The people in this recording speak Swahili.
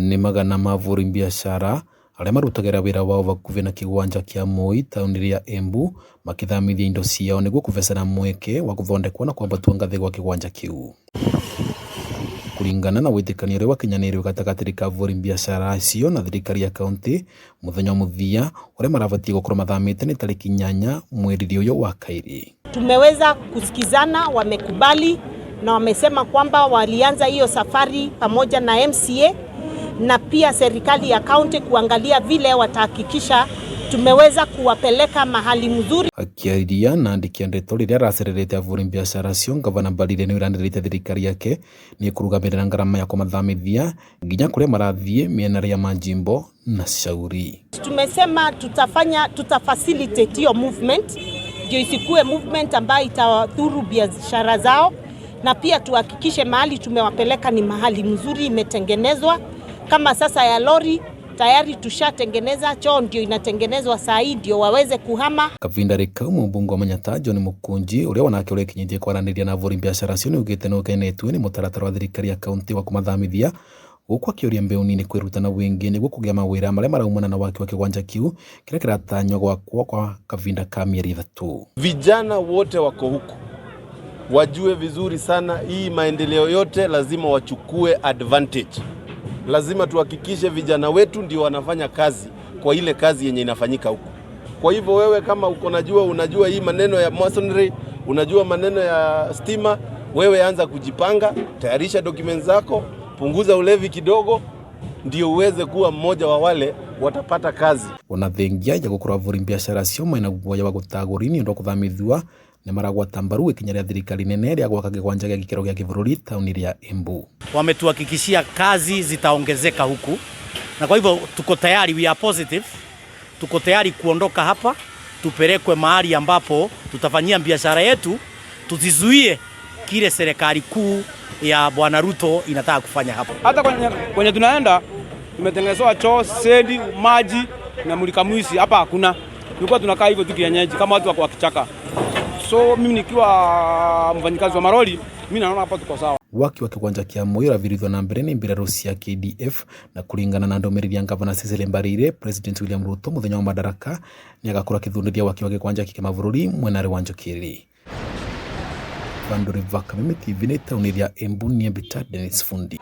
ni magana mavuri biashara aria marutagira wira wao vakuvi na kiwanja kia Moi tauni ya Embu makithamithia indo ciao niguo kuvecana mweke wa guthondekwo na kwambatua ngathi gwa kiwanja kiu. Kuringana na witikania uria wakinyanirio gatagati ka avuri biashara acio na thirikari ya kaunti, muthenya muthia uria maravatie gukorwo mathamite ni tariki 8 mweri uyu wa Kairi. Tumeweza kusikizana, wamekubali na wamesema kwamba walianza hiyo safari pamoja na MCA na pia serikali ya kaunti kuangalia vile watahakikisha tumeweza kuwapeleka mahali mzuri. Akiaria na andiki ndeto riria racererete avuri biashara acio, gavana Mbarire ni uranirite thirikari yake ni kurugamirira ngarama ya kumathamithia nginya kuria marathie miena ya Majimbo na Shauri. Tumesema tutafacilitate hiyo movement ndio isikue movement ambayo itadhuru biashara zao, na pia tuhakikishe mahali tumewapeleka ni mahali mzuri, imetengenezwa. Kama sasa ya lori tayari tushatengeneza, choo ndio inatengenezwa saa hii ndio waweze kuhama. Kavinda Rikau mbunge wa Manyata John Mukunji uria wanake uria kinyitie kwaraniria na avuri biashara acio ni ugite no kenetwe ni mutaratara wa thirikari ya kaunti wa kumathamithia, guku akioria mbeu nini kwiruta na wingi niguo kugia mawira maria maraumana na waki wa kiwanja kiu kiria kiratanywa gwakwo kwa kavinda ka mieri 3. Vijana wote wako huku wajue vizuri sana hii maendeleo yote lazima wachukue advantage. Lazima tuhakikishe vijana wetu ndio wanafanya kazi kwa ile kazi yenye inafanyika huku. Kwa hivyo wewe kama unajua hii maneno ya masonry, unajua maneno ya stima, wewe anza kujipanga, tayarisha documents zako, punguza ulevi kidogo ndio uweze kuwa mmoja wa wale watapata kazi. Wanathengia ya gukora avuri biashara acio maina guoya wa gutagurini ndo kuthamithua ni maragwata mbaru ikinyaria thirikari nene ria gwaka kiwanja gia gikero gia kibũrũri tauni ya Embu. Wametuhakikishia kazi zitaongezeka huku, na kwa hivyo tuko tayari, we are positive, tuko tayari kuondoka hapa tupelekwe mahali ambapo tutafanyia biashara yetu, tuzizuie kile serikali kuu ya Bwana Ruto inataka kufanya hapa. Hata kwenye tunaenda tumetengenezwa choo, sedi, maji na mulika mwisi, hapa hakuna. Tulikuwa tunakaa hivyo tu kienyeji kama watu wako wakichaka. So mimi nikiwa mfanyikazi wa maroli, mimi naona hapa tuko sawa. Waki wa kiwanja kia Moi uravirithwa na mbere ni mbirarũ cia KDF, na kuringana na ndomereri ya gavana Cecily Mbarire, President William Ruto muthenya wa madaraka ni agakora kithundiria waki wa kiwanja kia mabũrũri mwena wa Njokeri. Vanduri Vaka, Mimi TV, tauni ya Embu, ni Dennis Fundi.